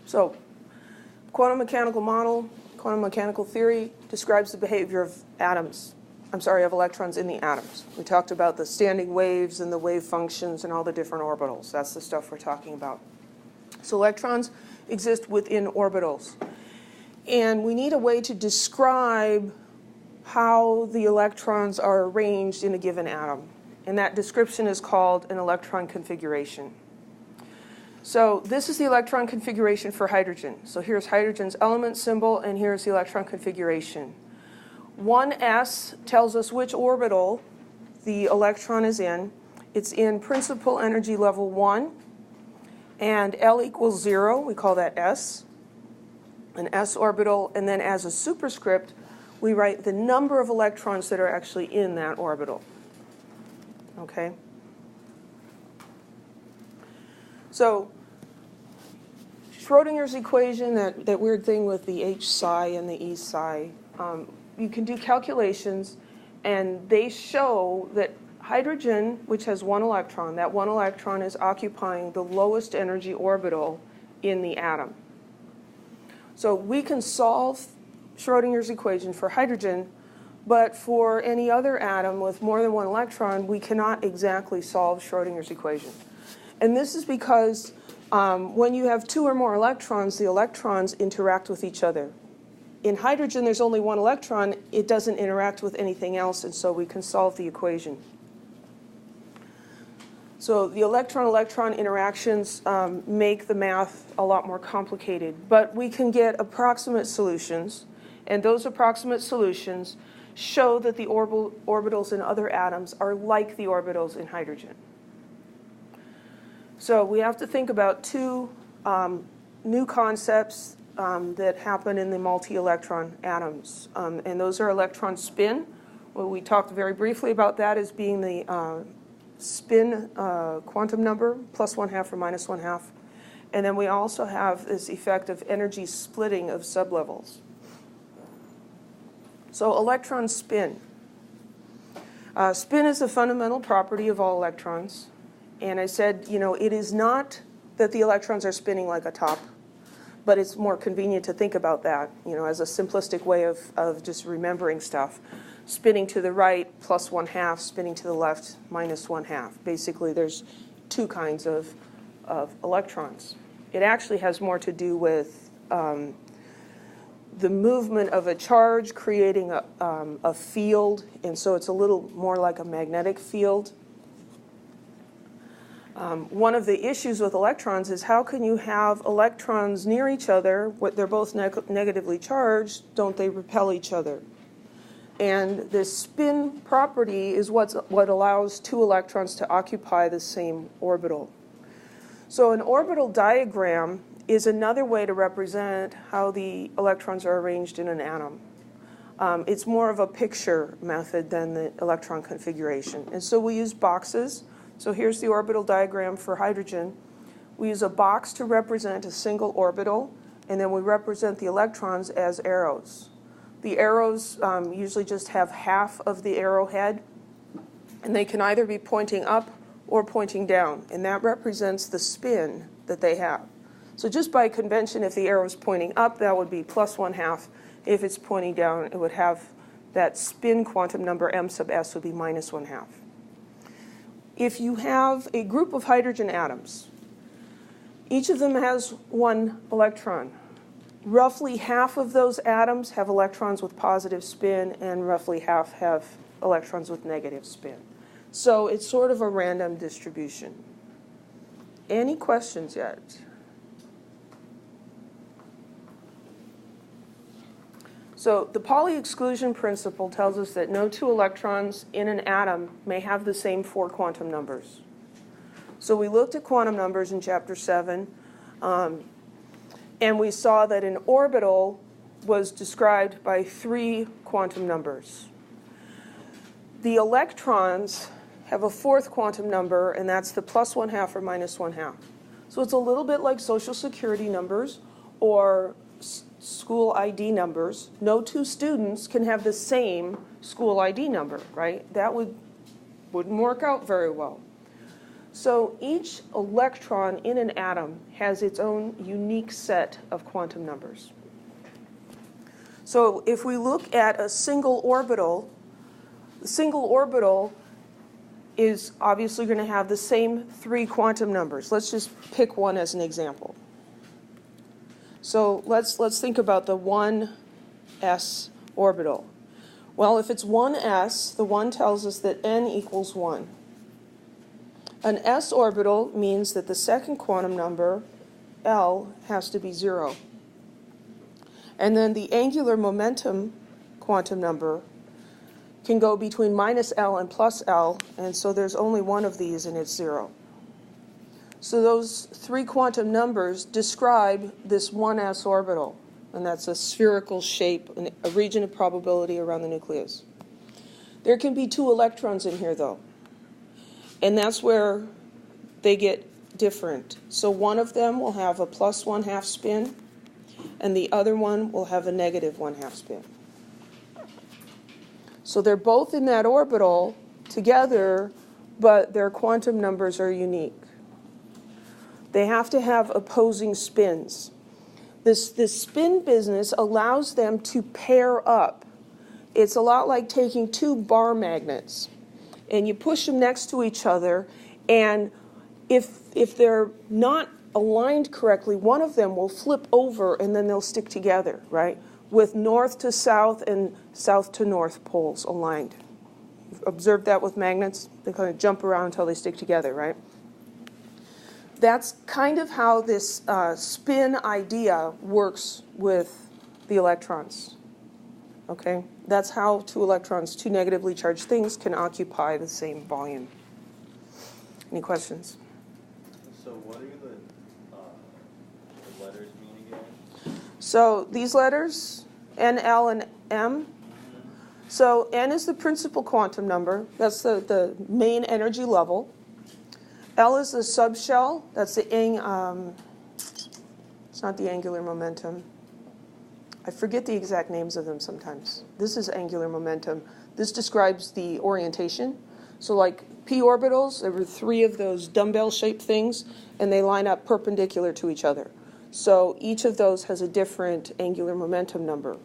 So quantum mechanical model, quantum mechanical theory describes the behavior of of electrons in the atoms. We talked about the standing waves and the wave functions and all the different orbitals. That's the stuff we're talking about. So electrons exist within orbitals. And we need a way to describe how the electrons are arranged in a given atom. And that description is called an electron configuration. So this is the electron configuration for hydrogen. So here's hydrogen's element symbol, and here's the electron configuration. 1s tells us which orbital the electron is in. It's in principal energy level 1, and L equals 0. We call that S, an s orbital. And then as a superscript, we write the number of electrons that are actually in that orbital. Okay? So Schrodinger's equation, that weird thing with the H psi and the E psi, you can do calculations, and they show that hydrogen, which has one electron, that one electron is occupying the lowest energy orbital in the atom. So we can solve Schrodinger's equation for hydrogen, but for any other atom with more than one electron, we cannot exactly solve Schrodinger's equation. And this is because when you have two or more electrons, the electrons interact with each other. In hydrogen, there's only one electron. It doesn't interact with anything else, and so we can solve the equation. So the electron-electron interactions make the math a lot more complicated, but we can get approximate solutions, and those approximate solutions show that the orbitals in other atoms are like the orbitals in hydrogen. So we have to think about two new concepts that happen in the multi-electron atoms, and those are electron spin. Well, we talked very briefly about that as being the spin quantum number, plus 1/2 or minus 1/2. And then we also have this effect of energy splitting of sublevels. So electron spin. Spin is a fundamental property of all electrons. And I said, it is not that the electrons are spinning like a top, but it's more convenient to think about that, as a simplistic way of just remembering stuff. Spinning to the right, plus 1/2, spinning to the left, minus 1/2. Basically, there's two kinds of electrons. It actually has more to do with the movement of a charge creating a field, and so it's a little more like a magnetic field. One of the issues with electrons is how can you have electrons near each other, they're both negatively charged, don't they repel each other? And this spin property is what allows two electrons to occupy the same orbital. So an orbital diagram is another way to represent how the electrons are arranged in an atom. It's more of a picture method than the electron configuration. And so we use boxes. So here's the orbital diagram for hydrogen. We use a box to represent a single orbital, and then we represent the electrons as arrows. The arrows usually just have half of the arrowhead, and they can either be pointing up or pointing down, and that represents the spin that they have. So just by convention, if the arrow is pointing up, that would be plus 1/2. If it's pointing down, it would have that spin quantum number, m sub s, would be minus 1/2. If you have a group of hydrogen atoms, each of them has one electron. Roughly half of those atoms have electrons with positive spin, and roughly half have electrons with negative spin. So it's sort of a random distribution. Any questions yet? So the Pauli exclusion principle tells us that no two electrons in an atom may have the same 4 quantum numbers. So we looked at quantum numbers in Chapter 7, and we saw that an orbital was described by 3 quantum numbers. The electrons have a 4th quantum number, and that's the plus 1/2 or minus 1/2. So it's a little bit like Social Security numbers or school ID numbers. No two students can have the same school ID number, right? That wouldn't work out very well. So each electron in an atom has its own unique set of quantum numbers. So if we look at a single orbital, the single orbital is obviously going to have the same 3 quantum numbers. Let's just pick one as an example. So let's think about the 1s orbital. Well, if it's 1s, the 1 tells us that n equals 1. An s orbital means that the second quantum number, L, has to be 0. And then the angular momentum quantum number can go between minus L and plus L, and so there's only one of these, and it's 0. So those 3 quantum numbers describe this 1s orbital, and that's a spherical shape, a region of probability around the nucleus. There can be 2 electrons in here, though, and that's where they get different. So one of them will have a plus 1/2 spin, and the other one will have a negative 1/2 spin. So they're both in that orbital together, but their quantum numbers are unique. They have to have opposing spins. This spin business allows them to pair up. It's a lot like taking 2 bar magnets, and you push them next to each other, and if they're not aligned correctly, one of them will flip over, and then they'll stick together, right? With north to south and south to north poles aligned. You've observed that with magnets? They kind of jump around until they stick together, right? That's kind of how this spin idea works with the electrons. Okay? That's how 2 electrons, 2 negatively charged things, can occupy the same volume. Any questions? So what do the letters mean again? So these letters, N, L, and M. So N is the principal quantum number. That's the main energy level. L is the subshell. That's the it's not the angular momentum. I forget the exact names of them sometimes. This is angular momentum. This describes the orientation. So like p orbitals, there were 3 of those dumbbell-shaped things, and they line up perpendicular to each other. So each of those has a different angular momentum number.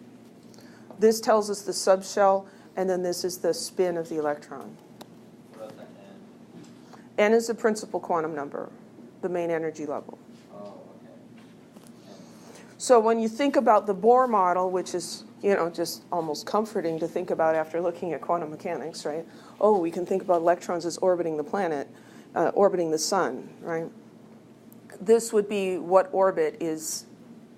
This tells us the subshell, and then this is the spin of the electron. What about the N N? is the principal quantum number, the main energy level. Oh, okay. So when you think about the Bohr model, which is, just almost comforting to think about after looking at quantum mechanics, right? Oh, we can think about electrons as orbiting the planet, orbiting the sun, right? This would be what orbit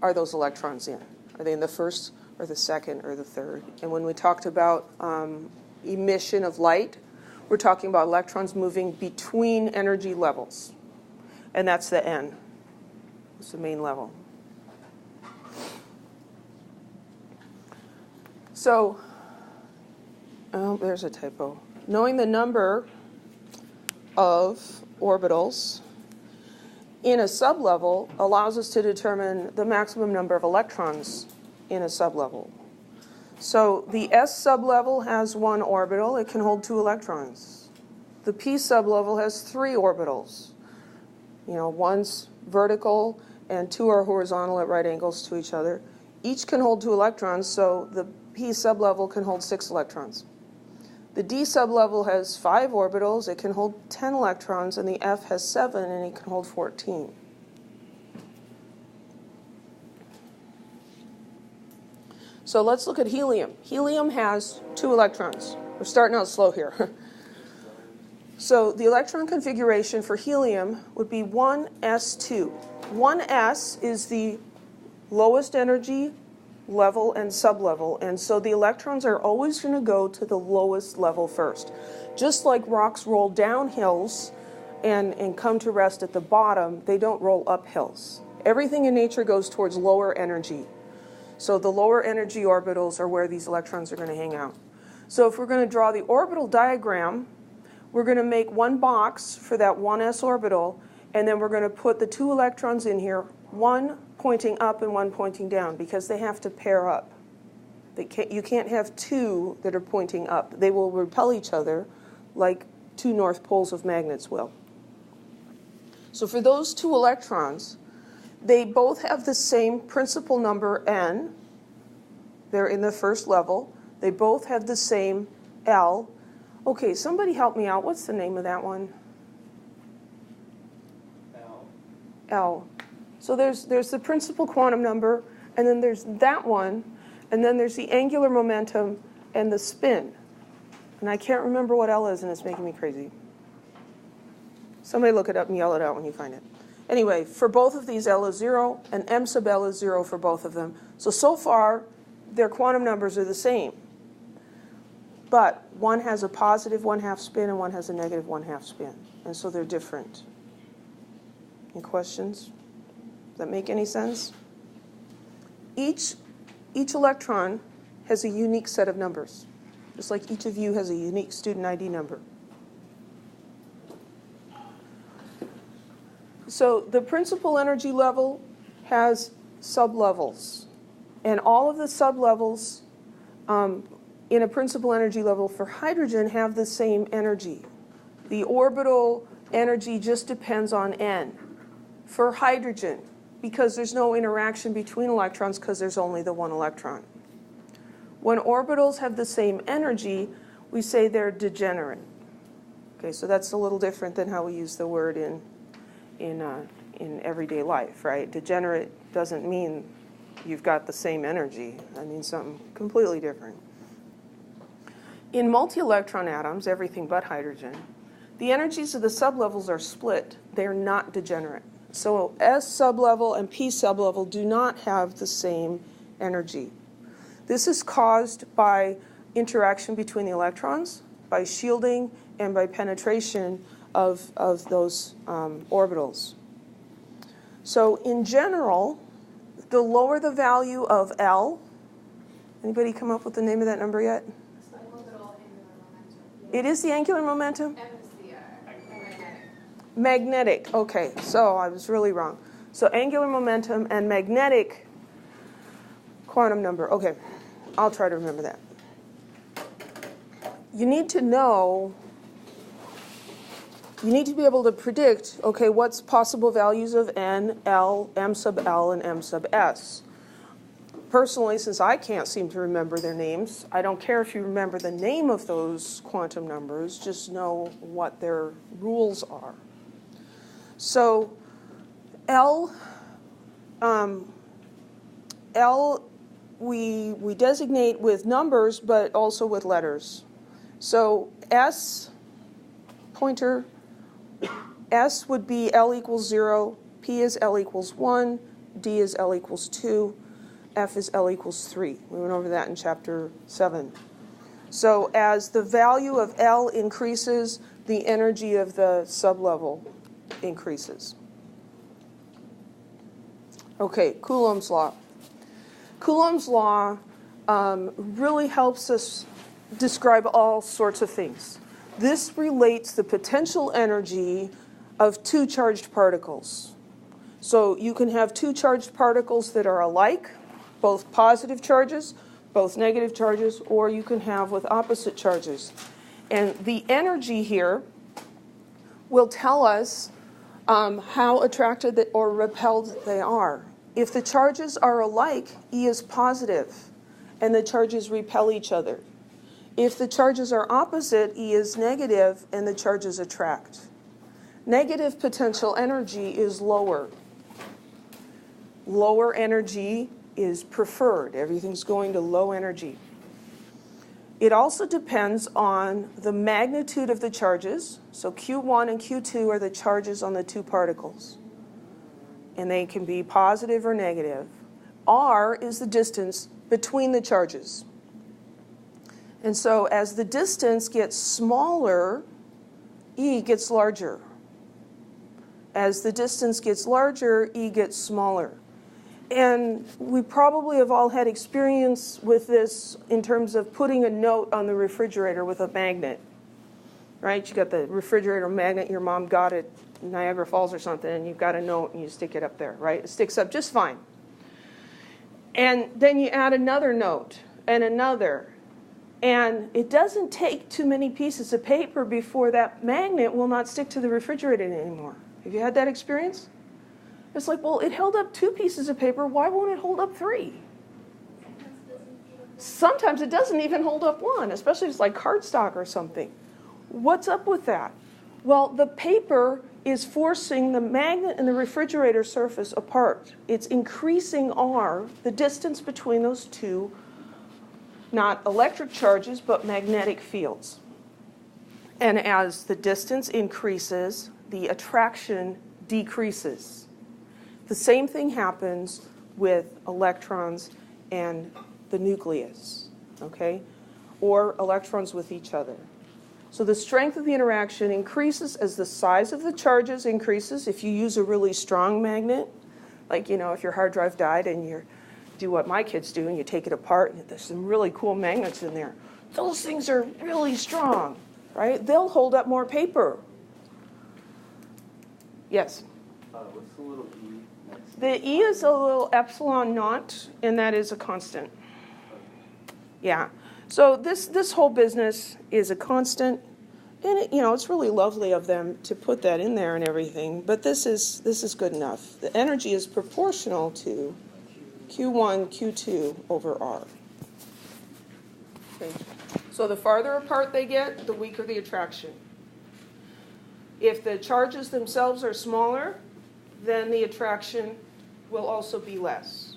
are those electrons in? Are they in the first or the second or the third? And when we talked about emission of light, we're talking about electrons moving between energy levels. And that's the N. It's the main level. So, there's a typo. Knowing the number of orbitals in a sublevel allows us to determine the maximum number of electrons in a sublevel. So the S sublevel has 1 orbital. It can hold 2 electrons. The P sublevel has 3 orbitals. One's vertical and 2 are horizontal at right angles to each other. Each can hold 2 electrons, so the P sublevel can hold 6 electrons. The D sublevel has 5 orbitals. It can hold 10 electrons, and the F has 7, and it can hold 14. So let's look at helium. Helium has 2 electrons. We're starting out slow here. So the electron configuration for helium would be 1s2. 1s is the lowest energy level and sublevel, and so the electrons are always going to go to the lowest level first. Just like rocks roll down hills and come to rest at the bottom, they don't roll up hills. Everything in nature goes towards lower energy. So the lower energy orbitals are where these electrons are going to hang out. So if we're going to draw the orbital diagram, we're going to make one box for that 1s orbital, and then we're going to put the 2 electrons in here, one pointing up and one pointing down, because they have to pair up. You can't have 2 that are pointing up. They will repel each other like 2 north poles of magnets will. So for those two electrons, they both have the same principal number n. They're in the first level. They both have the same L. Okay, somebody help me out. What's the name of that one? L. L. So there's the principal quantum number, and then there's that one, and then there's the angular momentum and the spin. And I can't remember what L is, and it's making me crazy. Somebody look it up and yell it out when you find it. Anyway, for both of these, L is 0, and M sub L is 0 for both of them. So far, their quantum numbers are the same. But one has a positive 1/2 spin, and one has a negative 1/2 spin. And so they're different. Any questions? Does that make any sense? Each electron has a unique set of numbers, just like each of you has a unique student ID number. So the principal energy level has sublevels. And all of the sublevels in a principal energy level for hydrogen have the same energy. The orbital energy just depends on n. For hydrogen, because there's no interaction between electrons because there's only the one electron. When orbitals have the same energy, we say they're degenerate. Okay, so that's a little different than how we use the word in everyday life, right? Degenerate doesn't mean you've got the same energy. That means something completely different. In multielectron atoms, everything but hydrogen, the energies of the sublevels are split. They're not degenerate. So S sublevel and P sublevel do not have the same energy. This is caused by interaction between the electrons, by shielding, and by penetration of those orbitals. So in general, the lower the value of L, anybody come up with the name of that number yet? It's the orbital angular momentum. It is the angular momentum? M is the magnetic. Magnetic, okay, so I was really wrong. So angular momentum and magnetic quantum number. Okay, I'll try to remember that. You need to know, you need to be able to predict, okay, what's possible values of N, L, M sub L, and M sub S. Personally, since I can't seem to remember their names, I don't care if you remember the name of those quantum numbers, just know what their rules are. So L we designate with numbers, but also with letters. So S pointer, S would be L equals 0, P is L equals 1, D is L equals 2, F is L equals 3. We went over that in chapter 7. So as the value of L increases, the energy of the sublevel increases. Okay, Coulomb's law. Coulomb's law really helps us describe all sorts of things. This relates the potential energy of two charged particles. So you can have two charged particles that are alike, both positive charges, both negative charges, or you can have with opposite charges. And the energy here will tell us how attracted or repelled they are. If the charges are alike, E is positive, and the charges repel each other. If the charges are opposite, E is negative, and the charges attract. Negative potential energy is lower. Lower energy is preferred. Everything's going to low energy. It also depends on the magnitude of the charges. So Q1 and Q2 are the charges on the two particles. And they can be positive or negative. R is the distance between the charges. And so as the distance gets smaller, E gets larger. As the distance gets larger, E gets smaller. And we probably have all had experience with this in terms of putting a note on the refrigerator with a magnet, right? You got the refrigerator magnet your mom got at Niagara Falls or something, and you've got a note and you stick it up there, right? It sticks up just fine. And then you add another note and another. And it doesn't take too many pieces of paper before that magnet will not stick to the refrigerator anymore. Have you had that experience? It's like, well, it held up 2 pieces of paper. Why won't it hold up 3? Sometimes it doesn't even hold up 1, especially if it's like cardstock or something. What's up with that? Well, the paper is forcing the magnet and the refrigerator surface apart. It's increasing R, the distance between those two, not electric charges, but magnetic fields. And as the distance increases, the attraction decreases. The same thing happens with electrons and the nucleus, okay? Or electrons with each other. So the strength of the interaction increases as the size of the charges increases. If you use a really strong magnet, like, if your hard drive died and you do what my kids do and you take it apart and there's some really cool magnets in there, those things are really strong, right? They'll hold up more paper. Yes? What's the little E next to The E is a little epsilon naught, and that is a constant. Yeah. So this whole business is a constant, and it's really lovely of them to put that in there and everything. But this is good enough. The energy is proportional to Q1, Q2 over R. Okay. So the farther apart they get, the weaker the attraction. If the charges themselves are smaller, then the attraction will also be less.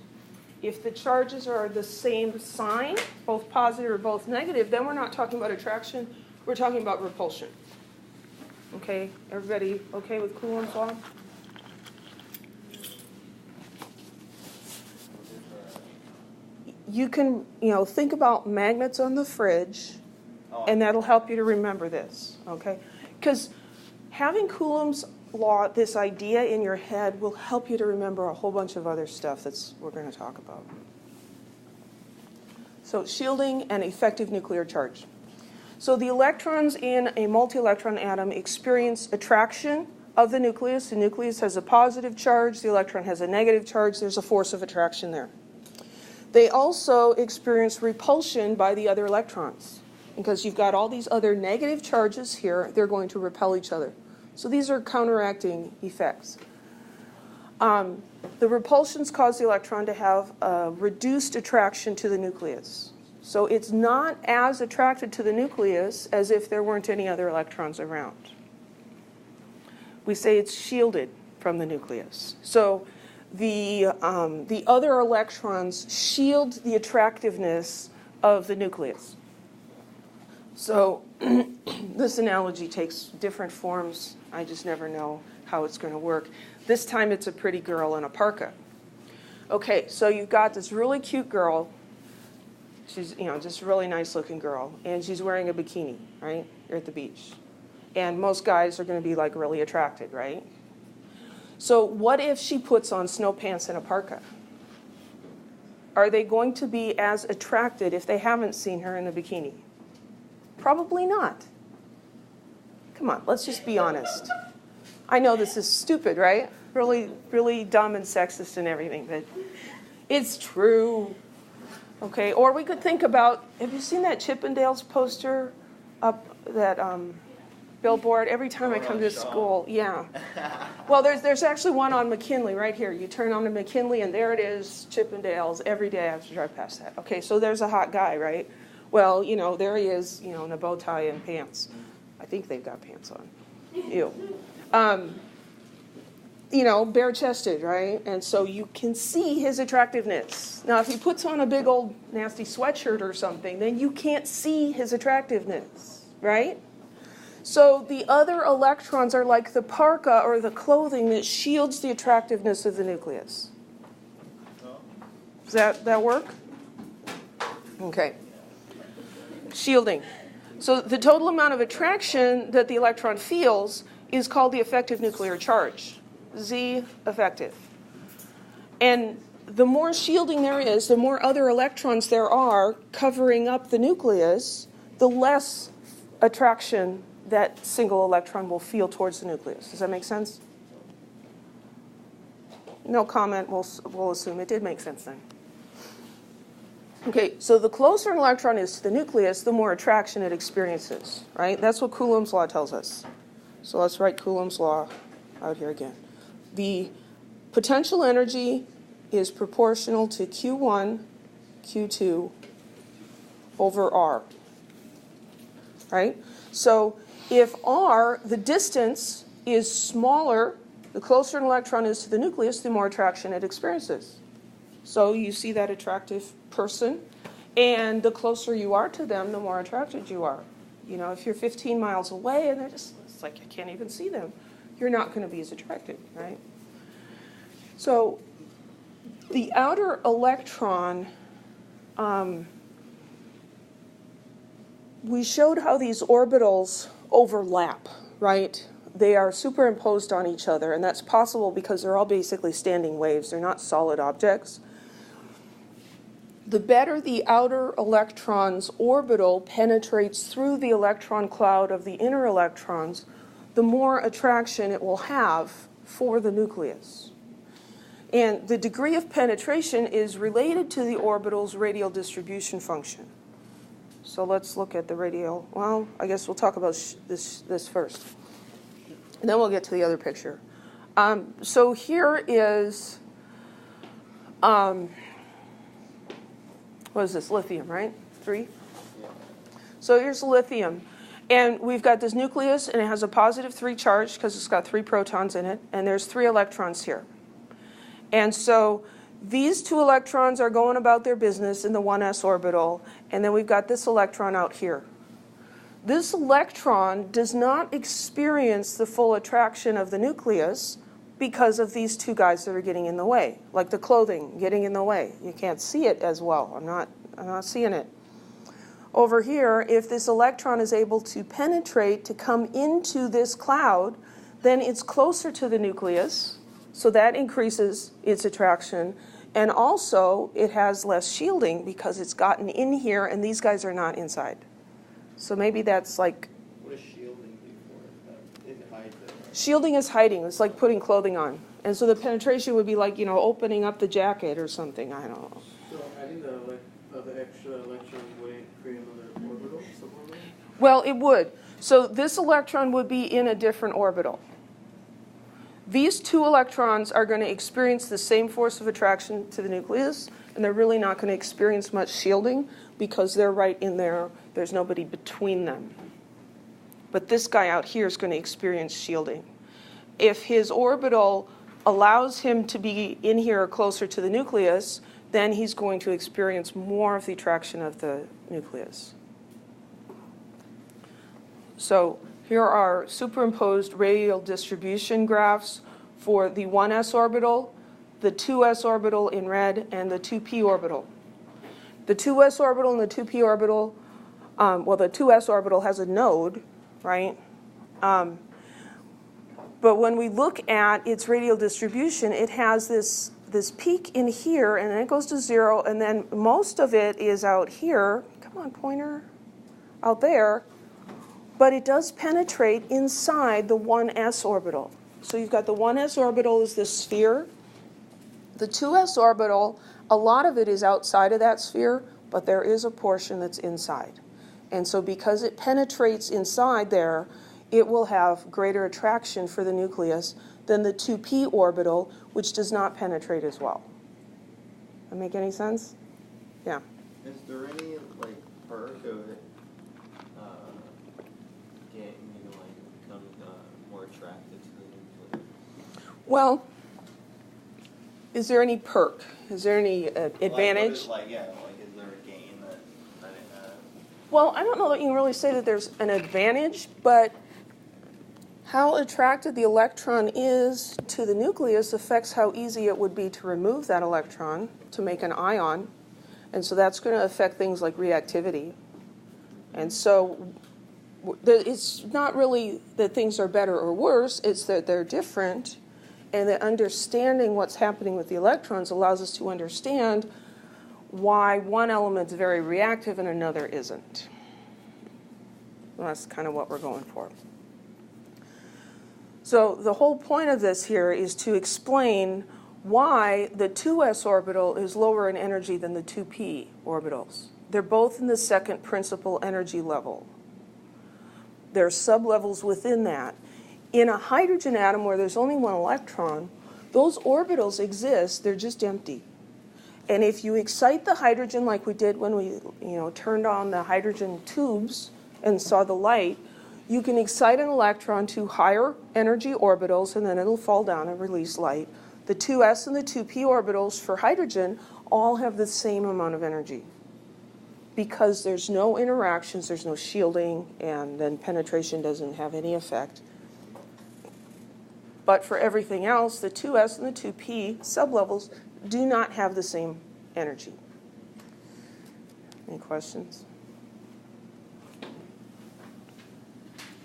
If the charges are the same sign, both positive or both negative, then we're not talking about attraction, we're talking about repulsion. Okay, everybody okay with Coulomb's law? You can, think about magnets on the fridge, and that'll help you to remember this, okay? Because having Coulomb's law, this idea in your head, will help you to remember a whole bunch of other stuff we're going to talk about. So shielding and effective nuclear charge. So the electrons in a multi-electron atom experience attraction of the nucleus. The nucleus has a positive charge. The electron has a negative charge. There's a force of attraction there. They also experience repulsion by the other electrons. Because you've got all these other negative charges here, they're going to repel each other. So these are counteracting effects. The repulsions cause the electron to have a reduced attraction to the nucleus. So it's not as attracted to the nucleus as if there weren't any other electrons around. We say it's shielded from the nucleus. So the other electrons shield the attractiveness of the nucleus. So this analogy takes different forms. I just never know how it's going to work. This time it's a pretty girl in a parka. Okay, so you've got this really cute girl. She's, just a really nice looking girl. And she's wearing a bikini, right? You're at the beach. And most guys are going to be like really attracted, right? So what if she puts on snow pants and a parka? Are they going to be as attracted if they haven't seen her in the bikini? Probably not. Come on, let's just be honest. I know this is stupid, right? Really, really dumb and sexist and everything, but it's true. Okay, or we could think about, have you seen that Chippendales poster up that billboard? Every time I come to school, yeah. Well, there's actually one on McKinley right here. You turn on to McKinley and there it is, Chippendales, every day I have to drive past that. Okay, so there's a hot guy, right? Well, there he is, in a bow tie and pants. I think they've got pants on. Ew. Bare-chested, right? And so you can see his attractiveness. Now, if he puts on a big old nasty sweatshirt or something, then you can't see his attractiveness, right? So the other electrons are like the parka or the clothing that shields the attractiveness of the nucleus. Does that work? Okay. Shielding. So the total amount of attraction that the electron feels is called the effective nuclear charge, Z effective. And the more shielding there is, the more other electrons there are covering up the nucleus, the less attraction that single electron will feel towards the nucleus. Does that make sense? No comment, we'll assume it did make sense then. Okay, so the closer an electron is to the nucleus, the more attraction it experiences, right? That's what Coulomb's law tells us. So let's write Coulomb's law out here again. The potential energy is proportional to Q1, Q2 over R, right? So if R, the distance, is smaller, the closer an electron is to the nucleus, the more attraction it experiences. So you see that attractive person, and the closer you are to them, the more attracted you are. You know, if you're 15 miles away and they're just, it's like I can't even see them, you're not going to be as attracted, right? So the outer electron, we showed how these orbitals overlap, right? They are superimposed on each other, and that's possible because they're all basically standing waves. They're not solid objects. The better the outer electron's orbital penetrates through the electron cloud of the inner electrons, the more attraction it will have for the nucleus. And the degree of penetration is related to the orbital's radial distribution function. So let's look at the radial. Well, I guess we'll talk about this first. And then we'll get to the other picture. So here is, what is this, lithium, right? 3? Yeah. So here's lithium. And we've got this nucleus, and it has a positive 3 charge because it's got 3 protons in it, and there's 3 electrons here. And so these 2 electrons are going about their business in the 1s orbital, and then we've got this electron out here. This electron does not experience the full attraction of the nucleus because of these 2 guys that are getting in the way, like the clothing getting in the way. You can't see it as well. I'm not seeing it. Over here, if this electron is able to penetrate to come into this cloud, then it's closer to the nucleus, so that increases its attraction. And also, it has less shielding because it's gotten in here, and these guys are not inside. So maybe that's like... What does shielding do for it? It hides it, right? Shielding is hiding. It's like putting clothing on. And so the penetration would be like, you know, opening up the jacket or something. I don't know. So adding the extra electron would create another orbital, sublevel? Well, it would. So this electron would be in a different orbital. These 2 electrons are going to experience the same force of attraction to the nucleus, and they're really not going to experience much shielding because they're right in there. There's nobody between them. But this guy out here is going to experience shielding. If his orbital allows him to be in here or closer to the nucleus, then he's going to experience more of the attraction of the nucleus. So here are superimposed radial distribution graphs for the 1s orbital, the 2s orbital in red, and the 2p orbital. The 2s orbital and the 2p orbital, well, the 2s orbital has a node, right? But when we look at its radial distribution, it has this peak in here, and then it goes to 0, and then most of it is out here. Come on, pointer. Out there. But it does penetrate inside the 1s orbital. So you've got the 1s orbital is this sphere. The 2s orbital, a lot of it is outside of that sphere, but there is a portion that's inside. And so because it penetrates inside there, it will have greater attraction for the nucleus than the 2p orbital, which does not penetrate as well. Does that make any sense? Yeah. Is there any like perk of it getting become more attracted to the nucleus? Well, is there any perk? Is there any advantage? Is there a gain that it has? Well, I don't know that you can really say that there's an advantage, but how attracted the electron is to the nucleus affects how easy it would be to remove that electron to make an ion. And so that's going to affect things like reactivity. And so it's not really that things are better or worse, it's that they're different. And that understanding what's happening with the electrons allows us to understand why one element's very reactive and another isn't. Well, that's kind of what we're going for. So the whole point of this here is to explain why the 2s orbital is lower in energy than the 2p orbitals. They're both in the second principal energy level. There are sublevels within that. In a hydrogen atom where there's only one electron, those orbitals exist, they're just empty. And if you excite the hydrogen like we did when we turned on the hydrogen tubes and saw the light, you can excite an electron to higher energy orbitals, and then it'll fall down and release light. The 2s and the 2p orbitals for hydrogen all have the same amount of energy because there's no interactions, there's no shielding, and then penetration doesn't have any effect. But for everything else, the 2s and the 2p sublevels do not have the same energy. Any questions?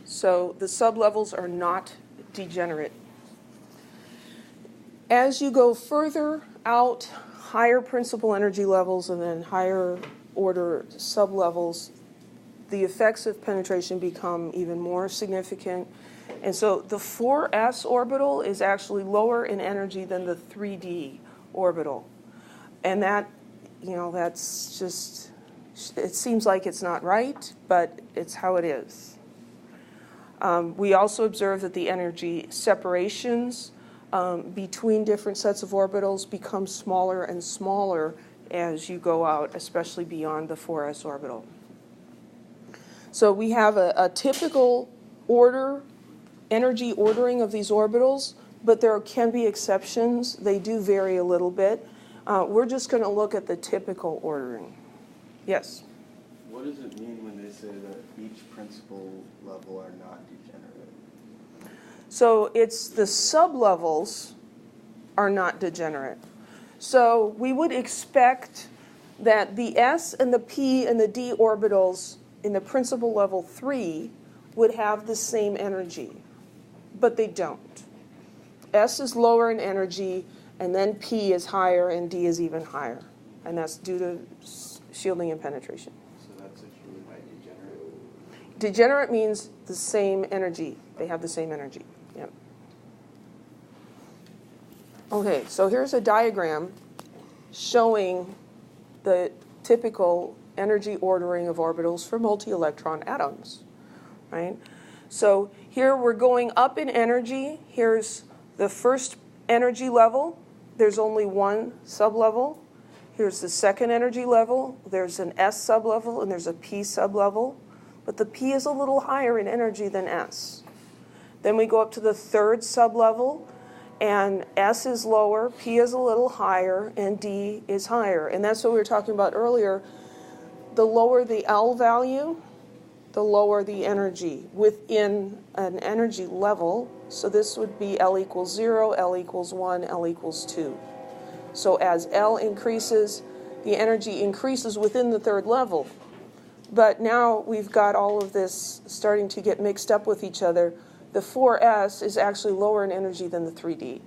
So the sublevels are not degenerate. As you go further out, higher principal energy levels and then higher order sublevels, the effects of penetration become even more significant. And so the 4s orbital is actually lower in energy than the 3d orbital. And that, that's just, it seems like it's not right, but it's how it is. We also observe that the energy separations between different sets of orbitals become smaller and smaller as you go out, especially beyond the 4s orbital. So we have a typical energy ordering of these orbitals, but there can be exceptions. They do vary a little bit. We're just going to look at the typical ordering. Yes? What does it mean when they say that each principal level are not degenerate? So it's the sublevels are not degenerate. So we would expect that the s and the p and the d orbitals in the principal level 3 would have the same energy, but they don't. S is lower in energy, and then P is higher, and D is even higher. And that's due to shielding and penetration. So that's actually by degenerate? Degenerate means the same energy. They have the same energy. Yep. Okay, so here's a diagram showing the typical energy ordering of orbitals for multi-electron atoms, right? So here we're going up in energy. Here's the first energy level. There's only one sublevel. Here's the second energy level. There's an S sublevel and there's a P sublevel. But the P is a little higher in energy than S. Then we go up to the third sublevel, and S is lower, P is a little higher, and D is higher. And that's what we were talking about earlier. The lower the L value, the lower the energy within an energy level. So this would be L equals 0, L equals 1, L equals 2. So as L increases, the energy increases within the third level. But now we've got all of this starting to get mixed up with each other. The 4s is actually lower in energy than the 3d.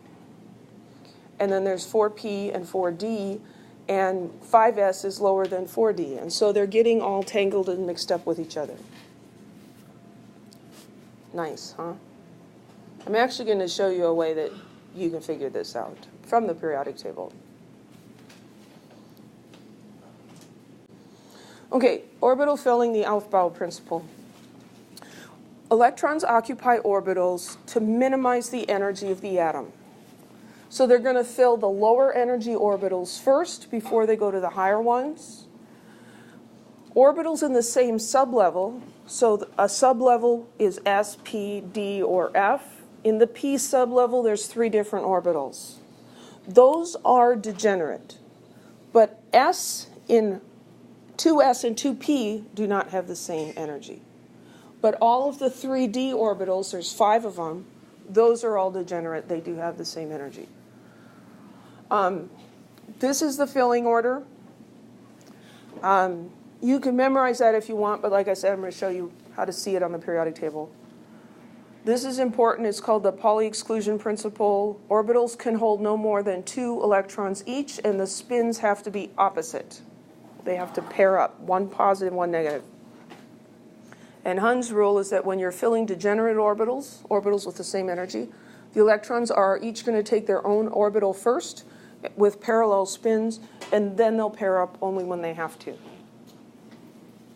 And then there's 4p and 4d, and 5s is lower than 4d. And so they're getting all tangled and mixed up with each other. Nice, huh? I'm actually going to show you a way that you can figure this out from the periodic table. Okay, orbital filling, the Aufbau principle. Electrons occupy orbitals to minimize the energy of the atom. So they're going to fill the lower energy orbitals first before they go to the higher ones. Orbitals in the same sublevel, so a sublevel is S, P, D, or F. In the P sublevel, there's 3 different orbitals. Those are degenerate, but S in 2s and 2p do not have the same energy. But all of the 3d orbitals, there's 5 of them, those are all degenerate. They do have the same energy. This is the filling order. You can memorize that if you want, but like I said, I'm going to show you how to see it on the periodic table. This is important. It's called the Pauli exclusion principle. Orbitals can hold no more than 2 electrons each, and the spins have to be opposite. They have to pair up, one positive, one negative. And Hund's rule is that when you're filling degenerate orbitals, orbitals with the same energy, the electrons are each going to take their own orbital first with parallel spins, and then they'll pair up only when they have to.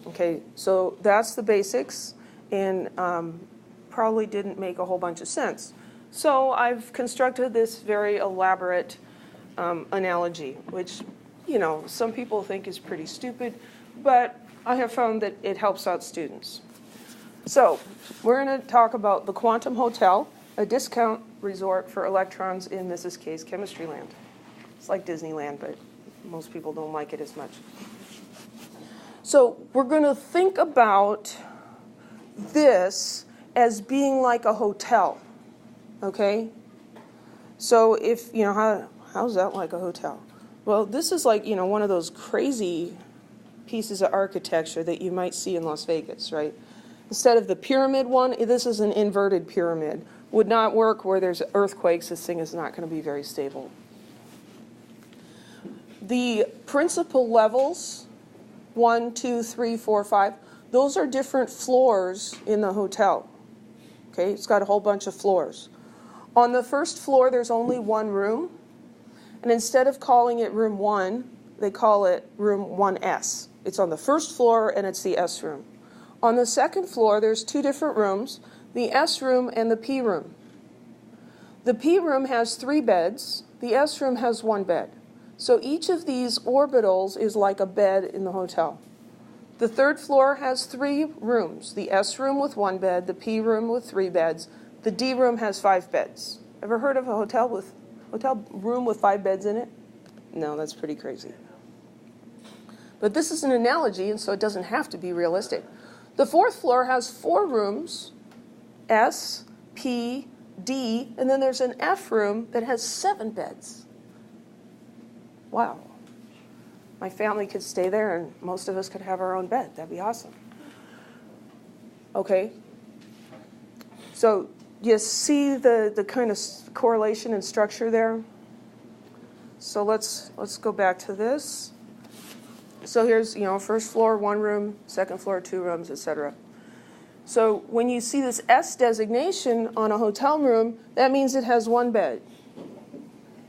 Okay, so that's the basics. And probably didn't make a whole bunch of sense. So I've constructed this very elaborate analogy, which, you know, some people think is pretty stupid, but I have found that it helps out students. So we're going to talk about the Quantum Hotel, a discount resort for electrons in Mrs. K's Chemistry Land. It's like Disneyland, but most people don't like it as much. So we're going to think about this as being like a hotel, okay? So if, you know, how's that like a hotel? Well, this is like, you know, one of those crazy pieces of architecture that you might see in Las Vegas, right? Instead of the pyramid one, this is an inverted pyramid. Would not work where there's earthquakes. This thing is not going to be very stable. The principal levels, 1, 2, 3, 4, 5, those are different floors in the hotel. Okay, it's got a whole bunch of floors. On the first floor, there's only one room. And instead of calling it room 1, they call it room 1S. It's on the first floor, and it's the S room. On the second floor, there's two different rooms, the S room and the P room. The P room has 3 beds. The S room has 1 bed. So each of these orbitals is like a bed in the hotel. The third floor has 3 rooms, the S room with 1 bed, the P room with 3 beds, the D room has 5 beds. Ever heard of a hotel room with 5 beds in it? No, that's pretty crazy. But this is an analogy, and so it doesn't have to be realistic. The fourth floor has 4 rooms, S, P, D, and then there's an F room that has 7 beds. Wow. My family could stay there, and most of us could have our own bed. That'd be awesome. Okay. So you see the kind of correlation and structure there? So let's go back to this. So here's, you know, first floor, 1 room, second floor, 2 rooms, etc. So when you see this S designation on a hotel room, that means it has 1 bed.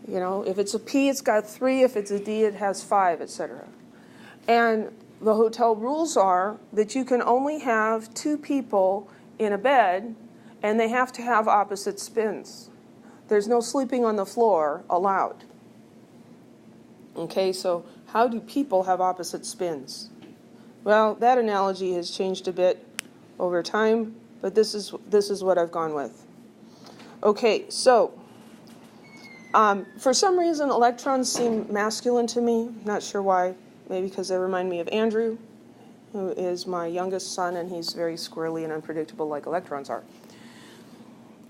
You know, if it's a P, it's got 3. If it's a D, it has 5, etc. And the hotel rules are that you can only have 2 people in a bed, and they have to have opposite spins. There's no sleeping on the floor allowed. Okay, so how do people have opposite spins? Well, that analogy has changed a bit over time, but this is what I've gone with. Okay, so for some reason, electrons seem masculine to me. Not sure why. Maybe because they remind me of Andrew, who is my youngest son, and he's very squirrely and unpredictable like electrons are.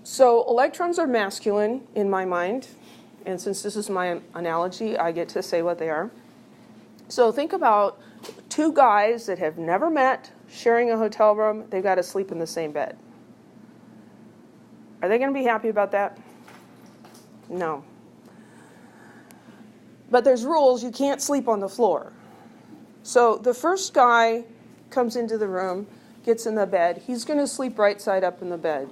So electrons are masculine in my mind, and since this is my analogy, I get to say what they are. So think about 2 guys that have never met, sharing a hotel room. They've got to sleep in the same bed. Are they going to be happy about that? No. But there's rules. You can't sleep on the floor. So the first guy comes into the room, gets in the bed. He's going to sleep right side up in the bed.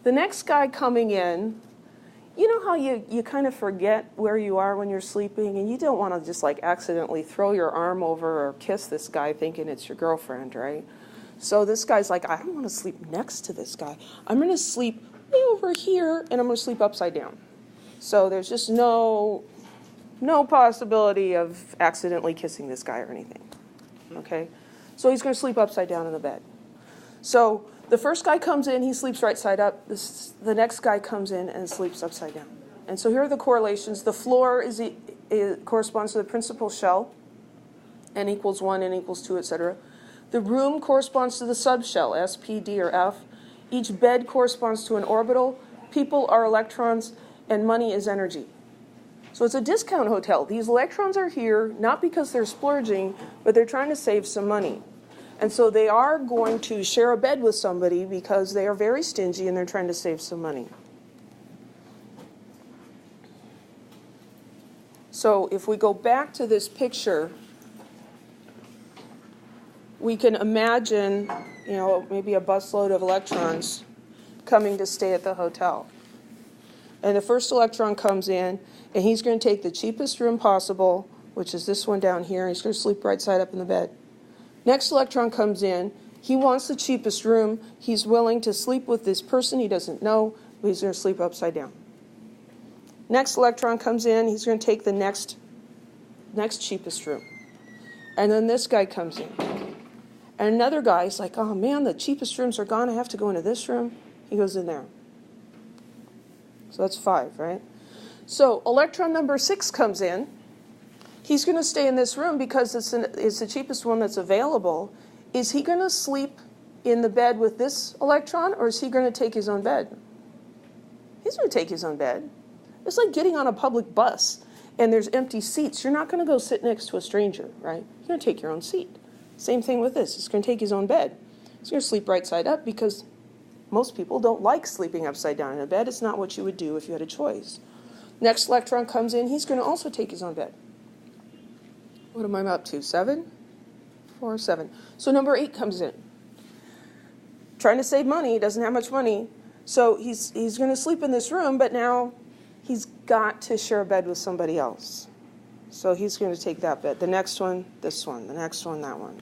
The next guy coming in, you know how you kind of forget where you are when you're sleeping, and you don't want to just like accidentally throw your arm over or kiss this guy thinking it's your girlfriend, right? So this guy's like, I don't want to sleep next to this guy. I'm going to sleep way over here, and I'm going to sleep upside down. So there's just no possibility of accidentally kissing this guy or anything. Okay? So he's going to sleep upside down in the bed. So the first guy comes in, he sleeps right side up. The next guy comes in and sleeps upside down. And so here are the correlations. The floor corresponds to the principal shell, n equals 1, n equals 2, etc. The room corresponds to the subshell, S, P, D, or F. Each bed corresponds to an orbital. People are electrons, and money is energy. So it's a discount hotel. These electrons are here not because they're splurging, but they're trying to save some money. And so they are going to share a bed with somebody because they are very stingy and they're trying to save some money. So if we go back to this picture, we can imagine, you know, maybe a busload of electrons coming to stay at the hotel. And the first electron comes in, and he's going to take the cheapest room possible, which is this one down here. He's going to sleep right side up in the bed. Next electron comes in. He wants the cheapest room. He's willing to sleep with this person he doesn't know, but he's going to sleep upside down. Next electron comes in. He's going to take the next cheapest room. And then this guy comes in. And another guy's like, oh man, the cheapest rooms are gone. I have to go into this room. He goes in there. So that's 5, right? So electron number 6 comes in. He's going to stay in this room because it's the cheapest one that's available. Is he going to sleep in the bed with this electron, or is he going to take his own bed? He's going to take his own bed. It's like getting on a public bus and there's empty seats. You're not going to go sit next to a stranger, right? You're going to take your own seat. Same thing with this. He's going to take his own bed. He's going to sleep right side up because most people don't like sleeping upside down in a bed. It's not what you would do if you had a choice. Next electron comes in. He's going to also take his own bed. What am I up to? 7? 4, 7. So number 8 comes in. Trying to save money. He doesn't have much money. So he's going to sleep in this room, but now he's got to share a bed with somebody else. So he's going to take that bed. The next one, this one. The next one, that one.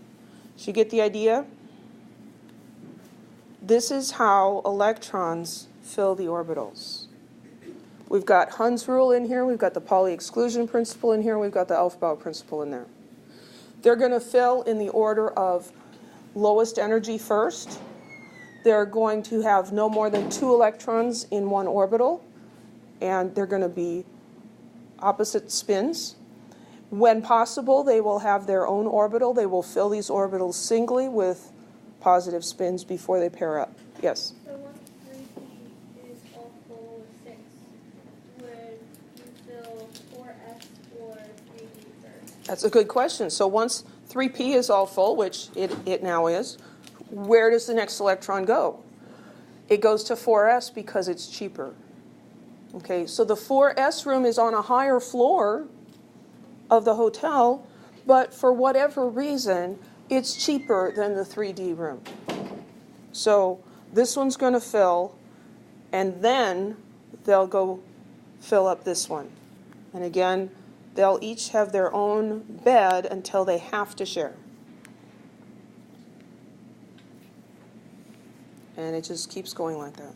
So you get the idea? This is how electrons fill the orbitals. We've got Hund's rule in here. We've got the Pauli exclusion principle in here. We've got the Aufbau principle in there. They're going to fill in the order of lowest energy first. They're going to have no more than 2 electrons in one orbital. And they're going to be opposite spins. When possible, they will have their own orbital. They will fill these orbitals singly with positive spins before they pair up. Yes? So once 3p is all full with 6, would you fill 4s or 3d first? That's a good question. So once 3p is all full, which it now is, where does the next electron go? It goes to 4s because it's cheaper. Okay, so the 4s room is on a higher floor of the hotel, but for whatever reason, it's cheaper than the 3D room. So this one's going to fill, and then they'll go fill up this one. And again, they'll each have their own bed until they have to share. And it just keeps going like that.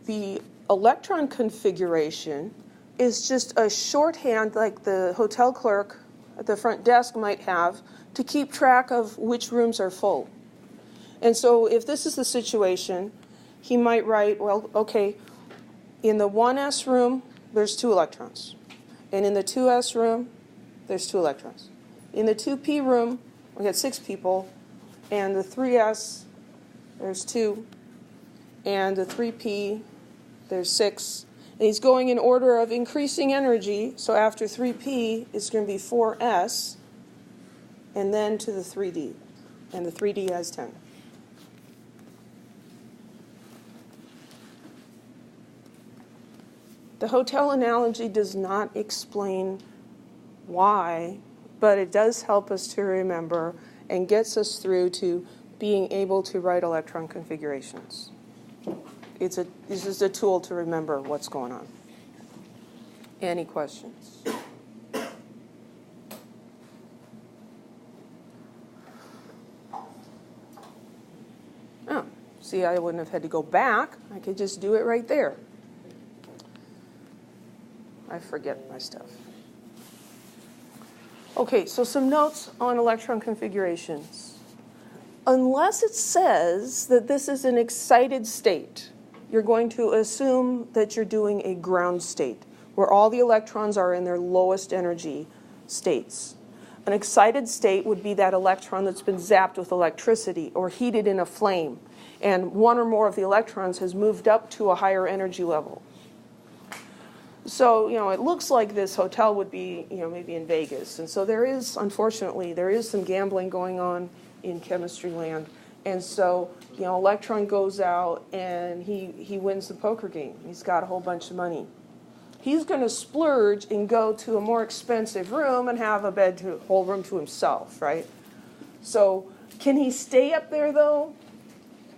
The electron configuration is just a shorthand like the hotel clerk at the front desk might have to keep track of which rooms are full. And so if this is the situation, he might write, well, okay, in the 1s room, there's 2 electrons. And in the 2s room, there's 2 electrons. In the 2p room, we got 6 people. And the 3s, there's 2. And the 3p, there's 6. And he's going in order of increasing energy. So after 3p, it's going to be 4s, and then to the 3d. And the 3d has 10. The hotel analogy does not explain why, but it does help us to remember and gets us through to being able to write electron configurations. This is a tool to remember what's going on. Any questions? Oh, see, I wouldn't have had to go back. I could just do it right there. I forget my stuff. Okay, so some notes on electron configurations. Unless it says that this is an excited state, you're going to assume that you're doing a ground state, where all the electrons are in their lowest energy states. An excited state would be that electron that's been zapped with electricity or heated in a flame, and one or more of the electrons has moved up to a higher energy level. So, it looks like this hotel would be, maybe in Vegas. And so unfortunately, there is some gambling going on in chemistry land. And so, electron goes out and he wins the poker game. He's got a whole bunch of money. He's going to splurge and go to a more expensive room and have a whole room to himself, right? So can he stay up there, though?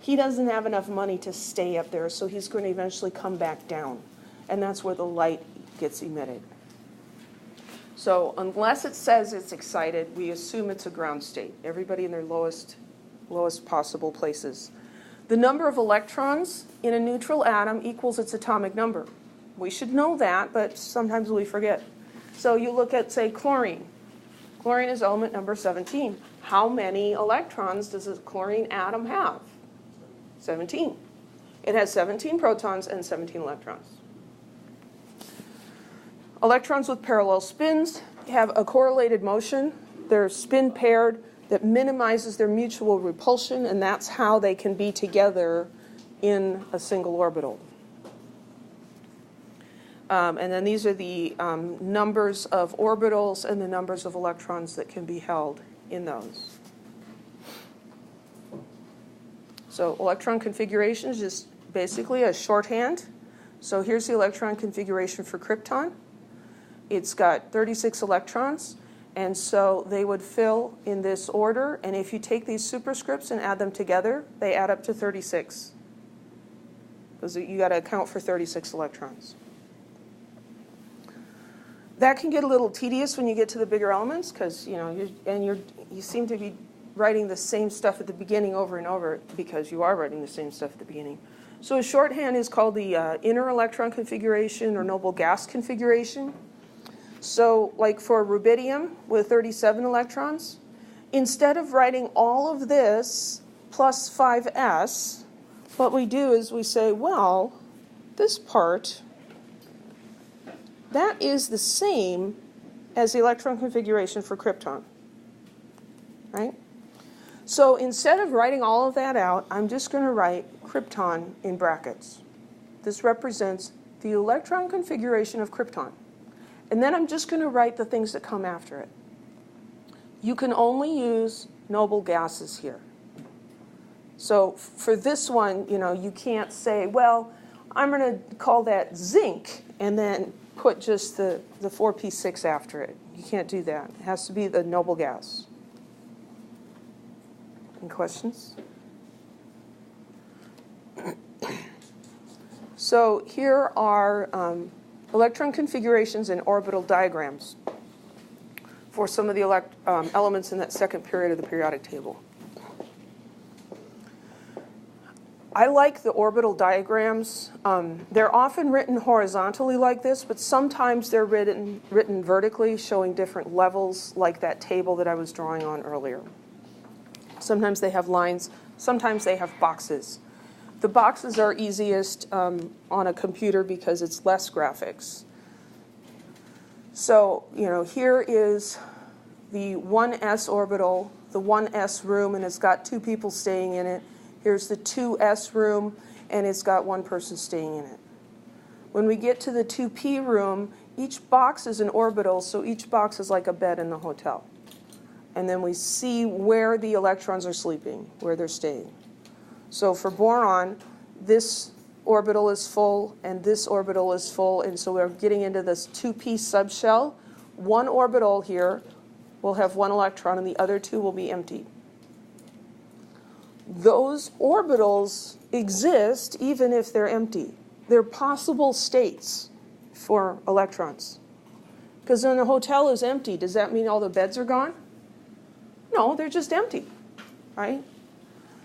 He doesn't have enough money to stay up there, so he's going to eventually come back down. And that's where the light gets emitted. So unless it says it's excited, we assume it's a ground state. Everybody in their lowest possible places. The number of electrons in a neutral atom equals its atomic number. We should know that, but sometimes we forget. So you look at, say, chlorine. Chlorine is element number 17. How many electrons does a chlorine atom have? 17. It has 17 protons and 17 electrons. Electrons with parallel spins have a correlated motion. They're spin paired that minimizes their mutual repulsion, and that's how they can be together in a single orbital. And then these are the numbers of orbitals and the numbers of electrons that can be held in those. So electron configuration is just basically a shorthand. So here's the electron configuration for krypton. It's got 36 electrons, and so they would fill in this order. And if you take these superscripts and add them together, they add up to 36. Because you got to account for 36 electrons. That can get a little tedious when you get to the bigger elements, because you seem to be writing the same stuff at the beginning over and over, because you are writing the same stuff at the beginning. So a shorthand is called the inner electron configuration or noble gas configuration. So like for rubidium with 37 electrons, instead of writing all of this plus 5s, what we do is we say, well, this part, that is the same as the electron configuration for krypton, right? So instead of writing all of that out, I'm just going to write krypton in brackets. This represents the electron configuration of krypton. And then I'm just going to write the things that come after it. You can only use noble gases here. So for this one, you can't say, well, I'm going to call that zinc and then put just the 4p6 after it. You can't do that. It has to be the noble gas. Any questions? So here are electron configurations and orbital diagrams for some of the elements in that second period of the periodic table. I like the orbital diagrams. They're often written horizontally like this, but sometimes they're written vertically, showing different levels, like that table that I was drawing on earlier. Sometimes they have lines, sometimes they have boxes. The boxes are easiest on a computer because it's less graphics. So, here is the 1s orbital, the 1s room, and it's got 2 people staying in it. Here's the 2s room, and it's got 1 person staying in it. When we get to the 2p room, each box is an orbital, so each box is like a bed in the hotel. And then we see where the electrons are sleeping, where they're staying. So for boron, this orbital is full and this orbital is full, and so we're getting into this 2p subshell. One orbital here will have 1 electron and the other 2 will be empty. Those orbitals exist even if they're empty. They're possible states for electrons. Because when the hotel is empty, does that mean all the beds are gone? No, they're just empty, right?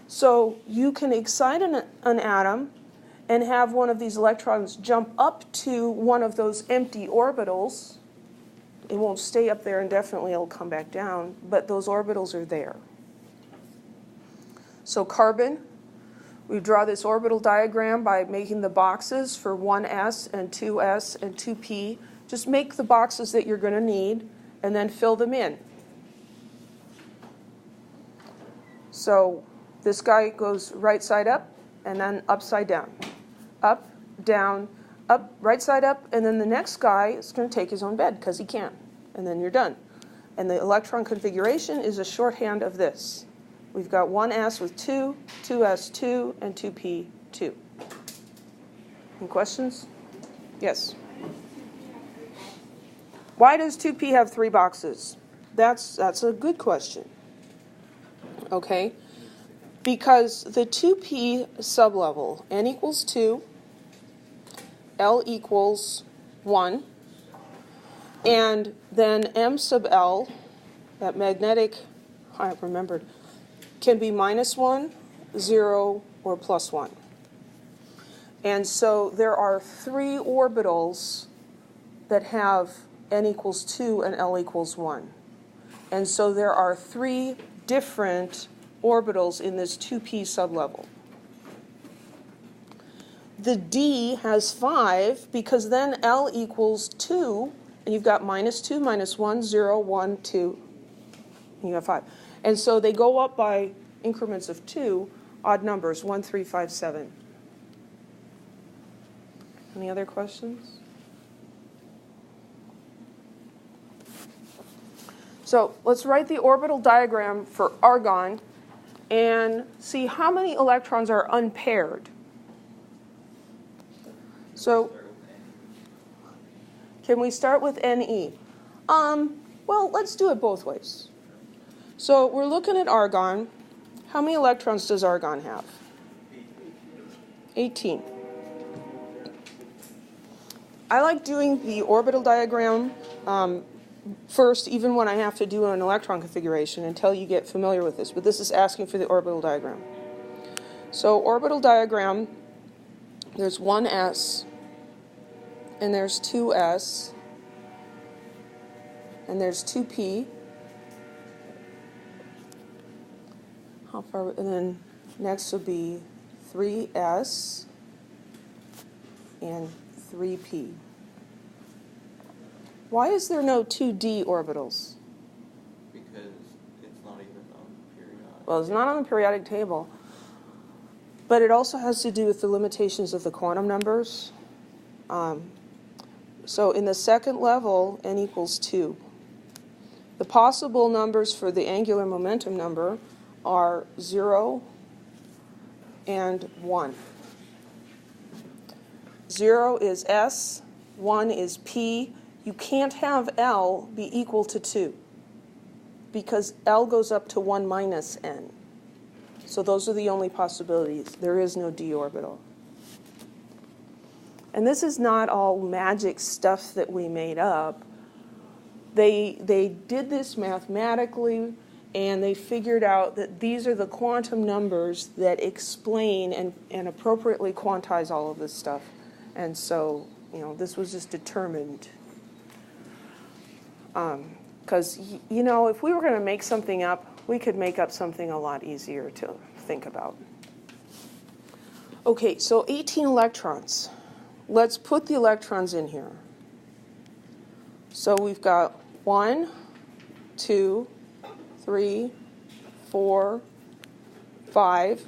So you can excite an atom and have one of these electrons jump up to one of those empty orbitals. It won't stay up there indefinitely, it'll come back down, but those orbitals are there. So carbon, we draw this orbital diagram by making the boxes for 1s and 2s and 2p. Just make the boxes that you're going to need and then fill them in. So this guy goes right side up and then upside down. Up, down, up, right side up, and then the next guy is going to take his own bed because he can. And then you're done. And the electron configuration is a shorthand of this. We've got 1s with 2, 2s2, and 2p2. Any questions? Yes? Why does 2p have 3 boxes? That's a good question. Okay? Because the 2p sublevel, n equals 2, L equals 1, And then M sub L, that magnetic, I remembered, can be -1, 0, or +1. And so there are 3 orbitals that have n equals 2 and L equals 1. And so there are 3 different orbitals in this 2p sublevel. The D has 5 because then L equals 2, and you've got -2, -1, 0, 1, 2, and you have 5. And so they go up by increments of 2, odd numbers, 1, 3, 5, 7. Any other questions? So let's write the orbital diagram for argon and see how many electrons are unpaired. So can we start with Ne? Well, let's do it both ways. So we're looking at argon. How many electrons does argon have? 18. I like doing the orbital diagram first, even when I have to do an electron configuration, until you get familiar with this. But this is asking for the orbital diagram. So orbital diagram, there's 1s, and there's 2s, and there's 2p. How far? And then next will be 3s and 3p. Why is there no 2d orbitals? Because it's not even on the periodic. Well, it's not on the periodic table, but it also has to do with the limitations of the quantum numbers. So in the second level, n equals 2. The possible numbers for the angular momentum number are 0 and 1. 0 is S, 1 is P. You can't have L be equal to 2 because L goes up to 1 minus N. So those are the only possibilities. There is no d orbital. And this is not all magic stuff that we made up. They did this mathematically, and they figured out that these are the quantum numbers that explain and appropriately quantize all of this stuff. And so, this was just determined. Because, if we were going to make something up, we could make up something a lot easier to think about. Okay, so 18 electrons. Let's put the electrons in here. So we've got 1, 2, 3, 4, 5.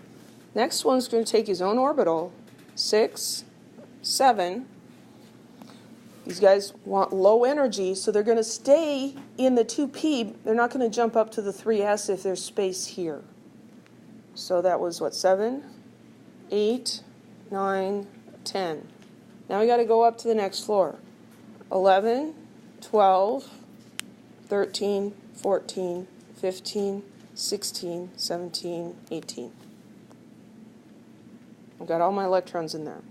Next one's going to take his own orbital, 6, 7. These guys want low energy, so they're going to stay in the 2p. They're not going to jump up to the 3s if there's space here. So that was, 7, 8, 9, 10. Now we got to go up to the next floor. 11, 12, 13, 14, 15, 16, 17, 18. I've got all my electrons in there.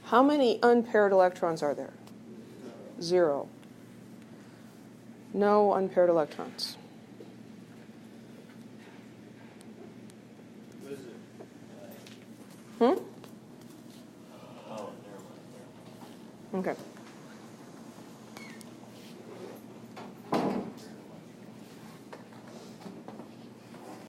How many unpaired electrons are there? 0. No unpaired electrons. What is it? Oh, never mind. Okay.